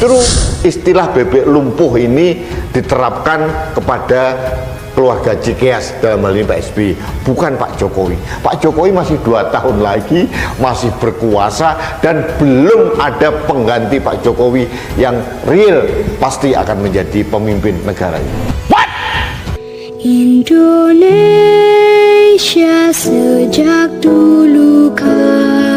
justru istilah bebek lumpuh ini diterapkan kepada keluarga Cikeas, dalam hal ini Pak SBY, bukan Pak Jokowi. Pak Jokowi masih 2 tahun lagi, masih berkuasa, dan belum ada pengganti Pak Jokowi yang real pasti akan menjadi pemimpin negara ini. Indonesia sejak dulu kala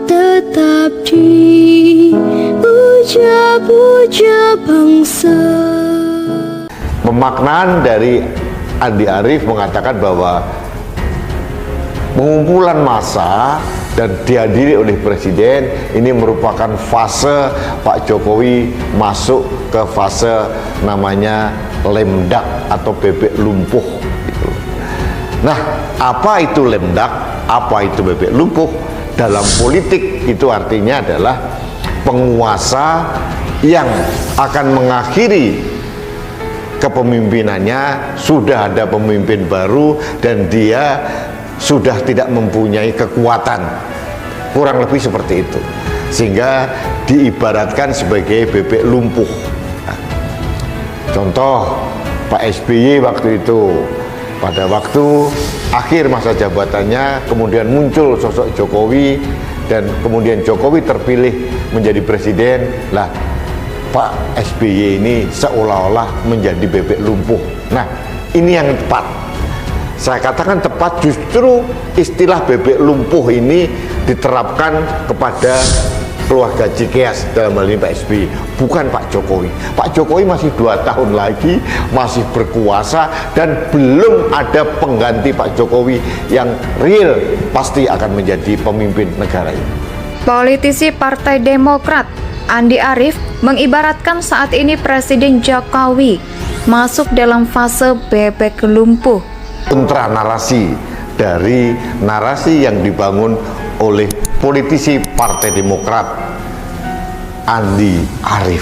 tetap dipuja-puja bangsa. Pemaknaan dari Andi Arief mengatakan bahwa pengumpulan massa dan dihadiri oleh Presiden ini merupakan fase Pak Jokowi masuk ke fase namanya lemdak atau bebek lumpuh gitu. Nah, apa itu lemdak, apa itu bebek lumpuh? Dalam politik itu artinya adalah penguasa yang akan mengakhiri kepemimpinannya, sudah ada pemimpin baru dan dia sudah tidak mempunyai kekuatan, kurang lebih seperti itu, sehingga diibaratkan sebagai bebek lumpuh. Nah, contoh Pak SBY waktu itu, pada waktu akhir masa jabatannya kemudian muncul sosok Jokowi dan kemudian Jokowi terpilih menjadi presiden. Lah, Pak SBY ini seolah-olah menjadi bebek lumpuh. Nah, ini yang tepat. Saya katakan tepat, justru istilah bebek lumpuh ini diterapkan kepada keluarga Cikeas, dalam hal ini Pak SBY, bukan Pak Jokowi. Pak Jokowi masih 2 tahun lagi, masih berkuasa, dan belum ada pengganti Pak Jokowi yang real pasti akan menjadi pemimpin negara ini. Politisi Partai Demokrat Andi Arief mengibaratkan saat ini Presiden Jokowi masuk dalam fase bebek lumpuh. Kontra narasi dari narasi yang dibangun oleh politisi Partai Demokrat Andi Arief.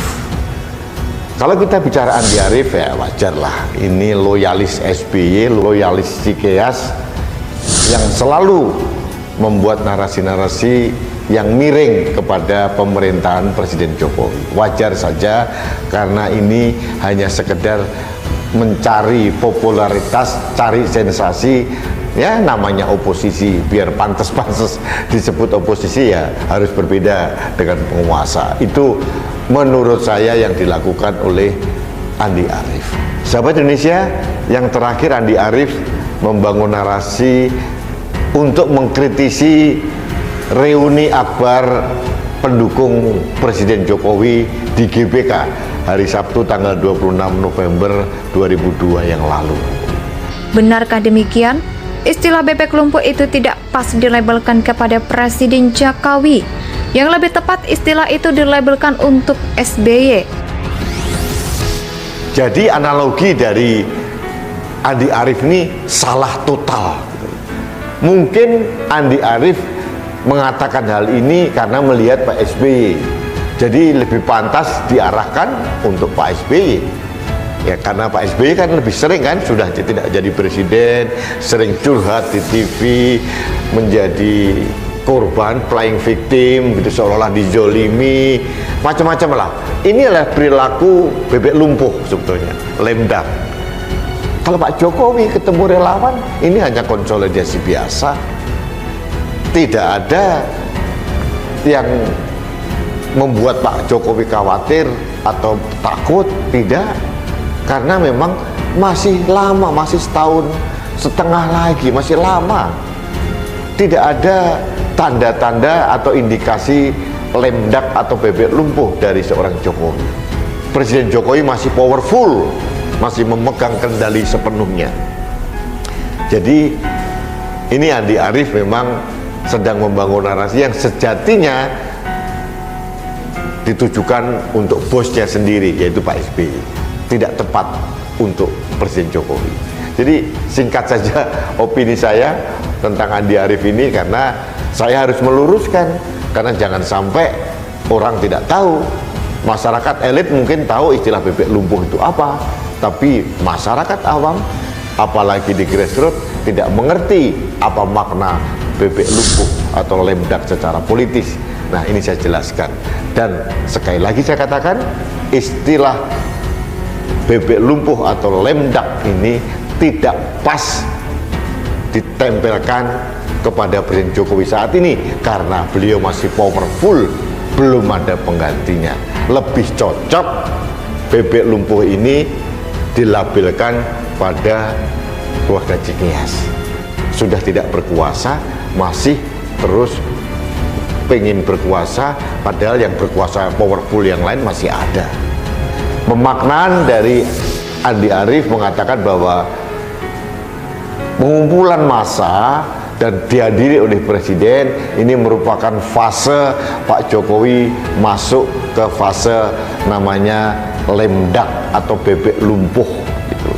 Kalau kita bicara Andi Arief, ya wajarlah, ini loyalis SBY, loyalis Cikeas yang selalu membuat narasi-narasi yang miring kepada pemerintahan Presiden Jokowi. Wajar saja, karena ini hanya sekedar mencari popularitas, cari sensasi. Ya, namanya oposisi, biar pantas-pantas disebut oposisi ya harus berbeda dengan penguasa. Itu menurut saya yang dilakukan oleh Andi Arief. Sahabat Indonesia, yang terakhir Andi Arief membangun narasi untuk mengkritisi reuni akbar pendukung Presiden Jokowi di GBK hari Sabtu tanggal 26 November 2002 yang lalu. Benarkah demikian? Istilah bebek lumpuh itu tidak pas dilabelkan kepada Presiden Jokowi. Yang lebih tepat istilah itu dilabelkan untuk SBY. Jadi analogi dari Andi Arief ini salah total. Mungkin Andi Arief mengatakan hal ini karena melihat Pak SBY. Jadi lebih pantas diarahkan untuk Pak SBY. Ya, karena Pak SBY kan lebih sering kan, sudah tidak jadi presiden, sering curhat di TV, menjadi korban, playing victim, gitu, seolah-olah dijolimi, macam-macam lah. Ini adalah perilaku bebek lumpuh sebetulnya, lemdak. Kalau Pak Jokowi ketemu relawan, ini hanya konsolidasi biasa. Tidak ada yang membuat Pak Jokowi khawatir atau takut, tidak. Karena memang masih lama, masih 1,5 tahun lagi, masih lama. Tidak ada tanda-tanda atau indikasi lemdak atau bebek lumpuh dari seorang Jokowi. Presiden Jokowi masih powerful, masih memegang kendali sepenuhnya. Jadi ini Andi Arief memang sedang membangun narasi yang sejatinya ditujukan untuk bosnya sendiri, yaitu Pak SBY. Tidak tepat untuk Presiden Jokowi. Jadi singkat saja opini saya tentang Andi Arief ini, karena saya harus meluruskan, karena jangan sampai orang tidak tahu. Masyarakat elit mungkin tahu istilah bebek lumpuh itu apa, tapi masyarakat awam, apalagi di grassroots, tidak mengerti apa makna bebek lumpuh atau lemdak secara politis. Nah, ini saya jelaskan. Dan sekali lagi saya katakan, istilah bebek lumpuh atau lemdak ini tidak pas ditempelkan kepada Presiden Jokowi saat ini karena beliau masih powerful, belum ada penggantinya. Lebih cocok bebek lumpuh ini dilabelkan pada keluarga Cikias. Sudah tidak berkuasa, masih terus pengen berkuasa, padahal yang berkuasa powerful yang lain masih ada. Pemaknaan dari Andi Arief mengatakan bahwa pengumpulan massa dan dihadiri oleh Presiden ini merupakan fase Pak Jokowi masuk ke fase namanya lemdak atau bebek lumpuh gitu.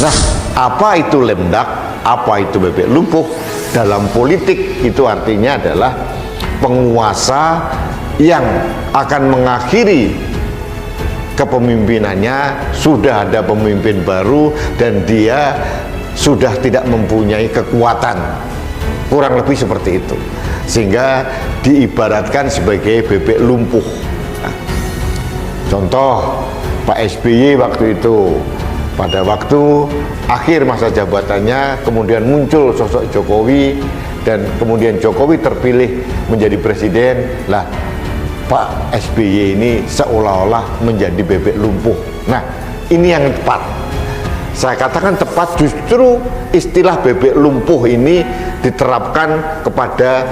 Nah, apa itu lemdak? Apa itu bebek lumpuh? Dalam politik itu artinya adalah penguasa yang akan mengakhiri kepemimpinannya, sudah ada pemimpin baru dan dia sudah tidak mempunyai kekuatan, kurang lebih seperti itu, sehingga diibaratkan sebagai bebek lumpuh. Nah, contoh Pak SBY waktu itu, pada waktu akhir masa jabatannya kemudian muncul sosok Jokowi dan kemudian Jokowi terpilih menjadi presiden. Lah, Pak SBY ini seolah-olah menjadi bebek lumpuh. Nah, ini yang tepat. Saya katakan tepat, justru istilah bebek lumpuh ini diterapkan kepada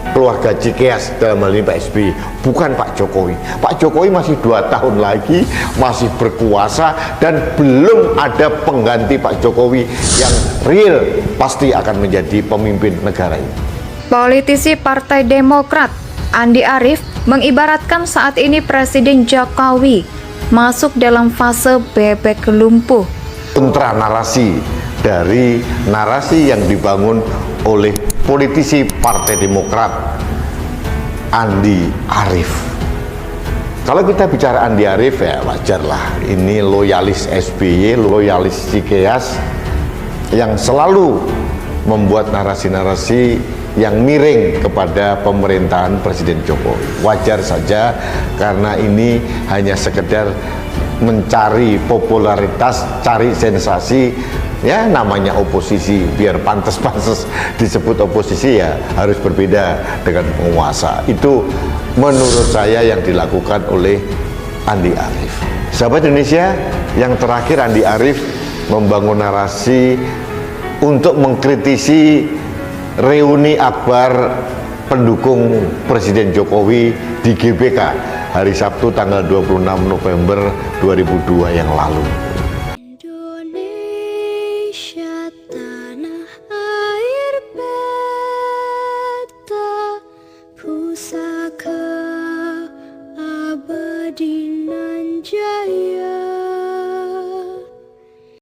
keluarga Cikeas, dalam hal ini Pak SBY, bukan Pak Jokowi. Pak Jokowi masih 2 tahun lagi, masih berkuasa, dan belum ada pengganti Pak Jokowi yang real pasti akan menjadi pemimpin negara ini. Politisi Partai Demokrat Andi Arief mengibaratkan saat ini Presiden Jokowi masuk dalam fase bebek lumpuh. Kontra narasi dari narasi yang dibangun oleh politisi Partai Demokrat Andi Arief. Kalau kita bicara Andi Arief ya wajarlah, ini loyalis SBY, loyalis Cikeas yang selalu membuat narasi-narasi yang miring kepada pemerintahan Presiden Jokowi. Wajar saja karena ini hanya sekedar mencari popularitas, cari sensasi, ya namanya oposisi, biar pantas-pantas disebut oposisi ya harus berbeda dengan penguasa. Itu menurut saya yang dilakukan oleh Andi Arief. Sahabat Indonesia, yang terakhir Andi Arief membangun narasi untuk mengkritisi reuni akbar pendukung Presiden Jokowi di GBK hari Sabtu tanggal 26 November 2002 yang lalu.